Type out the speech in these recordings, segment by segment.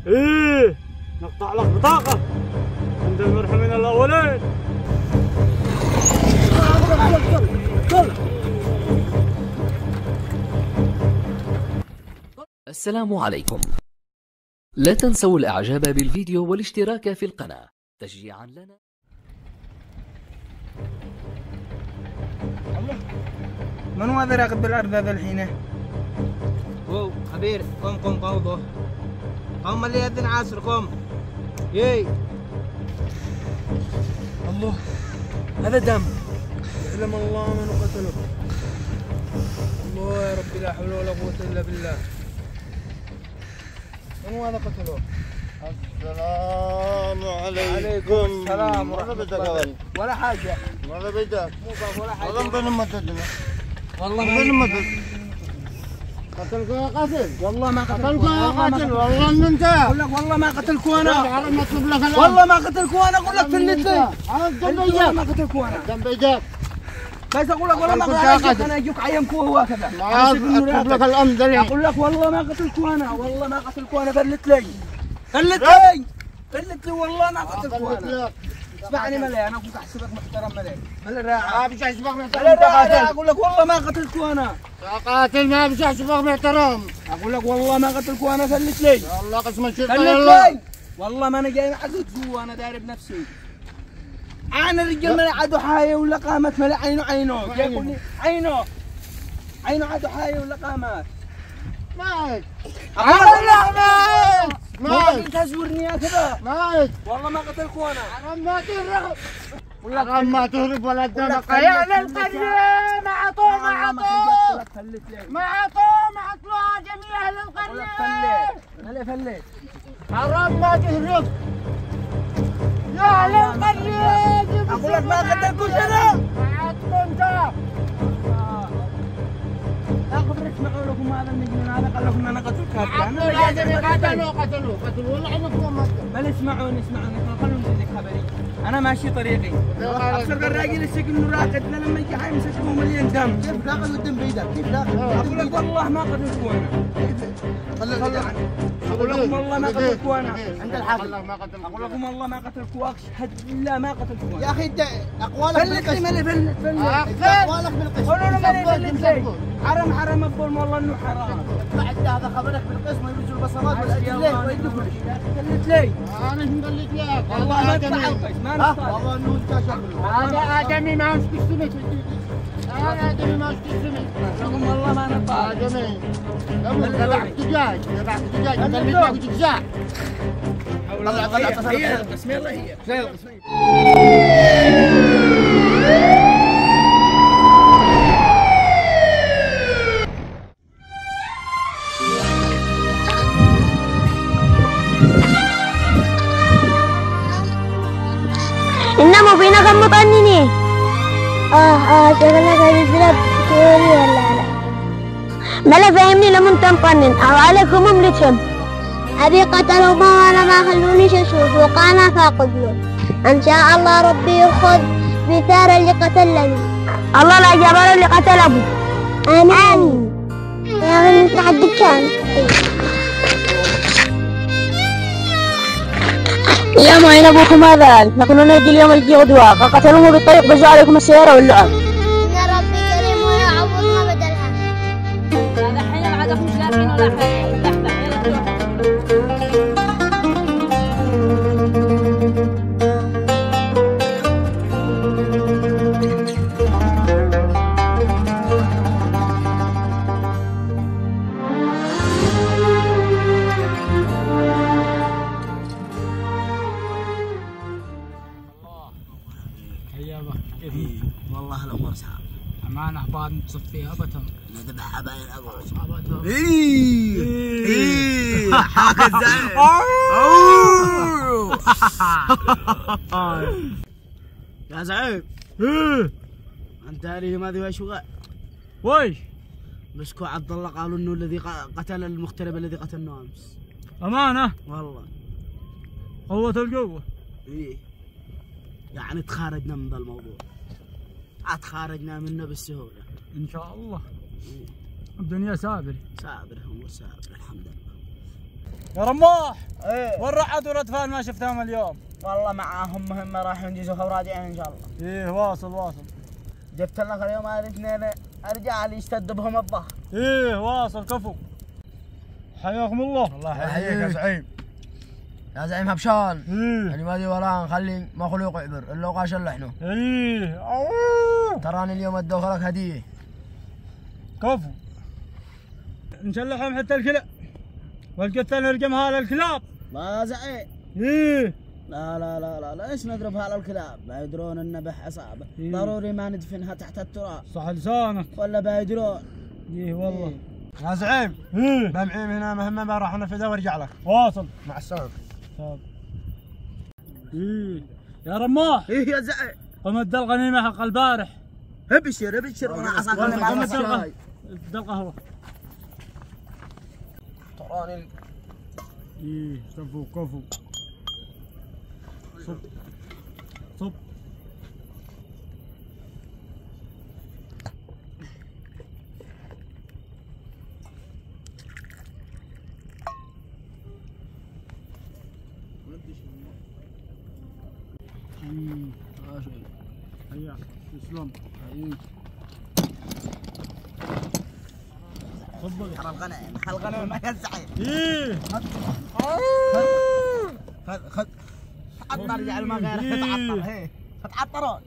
ايه نقطع لك بطاقة عند المرحومين الأولين. السلام عليكم. لا تنسوا الإعجاب بالفيديو والاشتراك في القناة تشجيعا لنا. الله، من هو هذا راقد بالأرض هذا الحين؟ واو خبير، قم قوضه، قم اللي يأذن عصر، قم. ياي الله، هذا دم، يعلم الله من قتله. الله يا ربي، لا حول ولا قوة إلا بالله. من هو هذا قتله؟ السلام عليكم. السلام ورحمة الله. ولا حاجة. ماذا بدك؟ مو باب ولا حاجة. والله ما تدري. والله ما تدري. قتلك يا قاتل. والله ما قتلك يا قاتل. والله ان انت. اقول لك والله ما قتلك وانا. والله ما قتلك وانا، اقول لك فلتني. والله ما قتلك وانا. الذنب بيدك. بس اقول لك والله ما قتلك، انا اجيك عينك وهو هكذا. اطلب لك الامن دليل. اقول لك والله ما قتلك وانا، والله ما قتلك وانا، فلت لي والله ما قتلك وانا. اسمعني ملي، انا اقولك احسبك محترم ملي راعي. ما بيش احسبك محترم. ملي راعي، اقول لك والله ما قتلك وانا. يا قاتل ما بيش احسبك محترم. اقول لك والله ما قتلك وانا، فلت لي. والله قسم الشرطه. فلت لي والله ما انا جاي معزوك جوا، انا داري بنفسي. انا الرجال ملي عدو حايه ولا قامت، ملي عينه جاي يقول لي عينه عدو حايه ولا قامت. مايك. اقول لك مايك. تزورني يا كذا. مايك. والله ما قتلك وانا. حرام ما تهرب. حرام ما تهرب ولا دمك. يا للقرية ما عطوه ما عطوها جميع اهل القرية. فليت حرام ما تهرب. يا اهل القرية، اقول لك ما قتلكوش انا. ما عطوا انت. اخبر اسمعوا لكم هذا المجنون هذا قال لكم انا قتلك. قتلوا والله عنكم ما بل اسمعوني خلوا نزيدك خبري. انا ماشي طريقي، ابصر الراجل السجن انه راقد، لما يجي حيمسك هو مليان دم. كيف لاقط والدم بيدك؟ كيف لاقط؟ اقول لك والله ما قتلت وانا. اقول لكم والله ما قتلت وانا عند الحاكم. اقول لكم والله ما قتلت واشهد بالله ما قتلت وانا. يا اخي انت اقوالك بالقسم. فلت اقوالك بالقسم. قولوا له حرام الظلم، والله انه حرام. بعد هذا خبرك بالقسم ويرجوا البصمات والادله ويدخل. فلت لي انا مقلت لك والله ما نطلع القيس، ما نطلع. والله انه انت شغل. هذا ادمي ما مسك السمك. انا ادمي ما مسك السمك. والله ما نطلع. ادمي ذبحت دجاج قلت لك وتجزع. طلع هي القسم، يلا هي زي القسم. إنما فينا كم مطنني. شغلنا كذي زلاب توري ولا لا؟ ملا فهمني لمن تنطنن أو عليكم مملتهم. أبي قتلوا ما ولا ما خلونيش أشوف وقانا فاقدلون. إن شاء الله ربي يأخذ بثار اللي قتلني. الله لا جبر اللي قتل أبو. آمين. يا أخي نفتح الدكان. يا معين ابوكم هذا، نحن نجي اليوم الجي غدوة، قتلوه بالطريق بجوا عليكم السيارة واللعب. يا ربي كريم ويعوضنا بدلها. هذا حين العادة مش لافين ولا حاجة. ايامك كيف؟ والله الامور صعبه. امانه بعد نصفيها ابتهم. نذبح حبايب ابوك. ابتهم. حاكي الزعيم. يا زعيم، انت هذه ما ذي شغل. ويش؟ مسكوا عبد الله، قالوا انه الذي قتل المغترب الذي قتلناه امس. امانه؟ والله. قوة القوة. ايه يعني تخارجنا من ذا الموضوع. تخارجنا منه بالسهولة ان شاء الله. الدنيا سابرة. سابرة، امور سابرة الحمد لله. يا رماح ايه وين رعد ورد ما شفتهم اليوم؟ والله معاهم مهمة راح ينجزوا وراجعين ان شاء الله. ايه واصل. جبت لك اليوم هذه اثنين رجال يشتد بهم الظهر. ايه واصل كفو. حياكم الله. الله يحييك يا زعيم. يا زعيم هبشان. اللي ما دي وراه نخلي مخلوق يعبر الا وقاش اللحنه. ايه تراني اليوم ادوخ لك هديه. كفو. نشلحهم حتى الكلاب. والقتة نرجمها للكلاب. لا يا زعيم. ايه لا ليش نضربها على الكلاب؟ بيدرون انه بح اصابه، ضروري ما ندفنها تحت التراب. صح لسانك. ولا بيدرون. ايه والله. يا زعيم. بمعيم هنا مهمة ما راح ننفذها وارجع لك. واصل. مع السلامة. ايه يا رماح. ايه يا زعيم. قمت الغنيمة حق البارح. ابشر وانا عصاك قمت القهوة. تراني ايه كفو. صب. هيا تسلم. صبق الغنم يا زعيم. ايه خذ عطر يا المغير. تعطر تعطرون.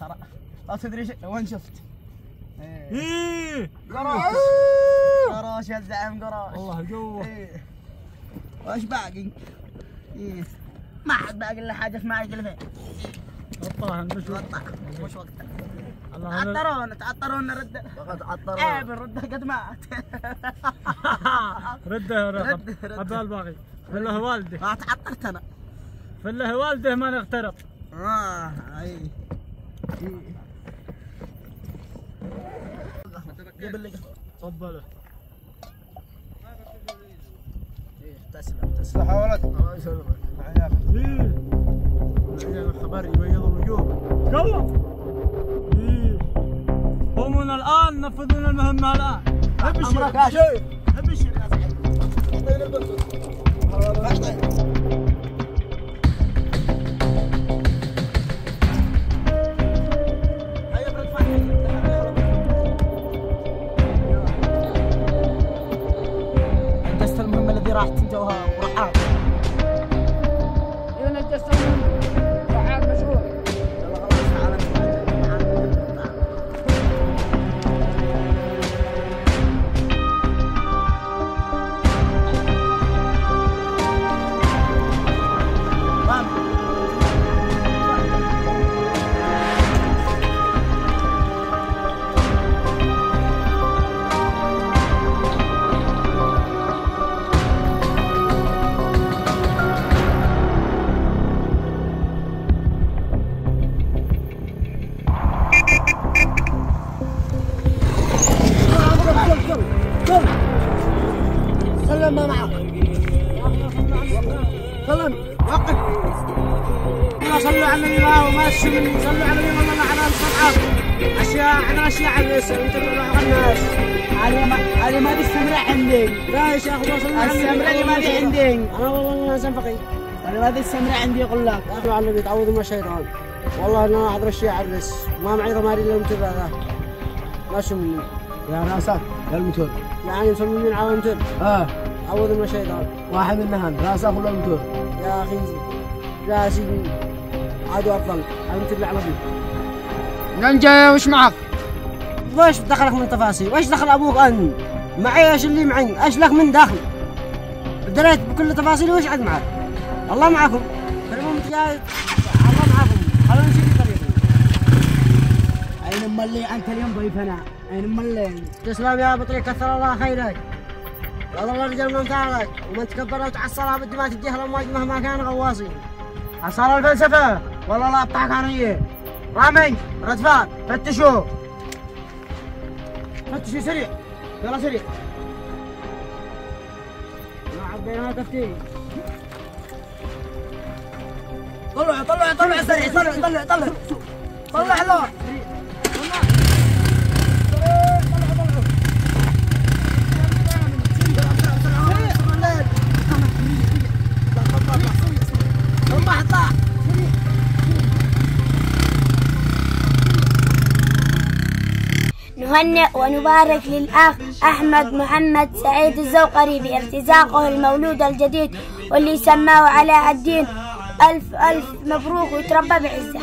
ترى لا تدري وين شفت. ايه قراش يا زعيم قراش. الله جوه. وش باقي؟ ما حد باقي الا حاجه اسمها الجلفين. قطعها مش وش وقتها؟ تعطرون نرد. عيب نرده قد مات. رده هذا الباقي. فله والده. ما تعطرت انا. فله والده ما نخترط. اي. جيب لي تفضل. تسلم. يا ولد. الله يسلمك. معايا خبر يبيض الوجوه. يلا. قومون الان نفذون المهمة الان. امرك يا شيخ. ابشر يا زعيم. انجزت المهمة الذي راح تنجوها ورحال. نجزت المهمة. رحال مشغول. يلا خلاص تعال سلم ما معك. سلم وقف. صلوا على النبي وماشي صلوا على النبي والله على الصدعة. اشياء على الناس. هذه ما تستمر عندي. لا يا شيخ وصلنا على السمرة ما في عندي. انا والله انسان فقير. هذه تستمر عندي يقول لك. صلوا على النبي تعوذوا من الشيطان. والله انا احضر الشيء عرس ما معي ضماري الا المتر ذا. ماشي مني. يا راسك يا المتور. يعني مسمين على المتر. تعوذوا من الشيطان. واحد منهم راسك ولا المتور؟ يا اخي راسي عادوا افضل. المتر اللي على ننجا وش معك؟ وش دخلك من التفاصيل؟ وش دخل ابوك انت؟ معي ايش اللي معي؟ ايش لك من دخل؟ دريت بكل تفاصيلي وش عاد معك؟ الله معكم. كلمهم جاي الله معكم. خلونا نمشي في طريقنا. أين ملي أنت اليوم ضيفنا؟ أين ملي؟ تسلم يا بطريق كثر الله خيرك. والله الرجال من ثارك ومن تكبر وتعصر بدي ما تديها الامواج مهما كان غواصي. عصر الفلسفه والله لا اضحك علي. رامي ردفان فتشوا سريع يلا سريع. ما عبيناها تفتيش. طلع سريع طلع له. نهنئ ونبارك للأخ أحمد محمد سعيد الزوقري بارتزاقه المولود الجديد واللي سماه علاء الدين. ألف ألف مبروك ويتربى بعزة.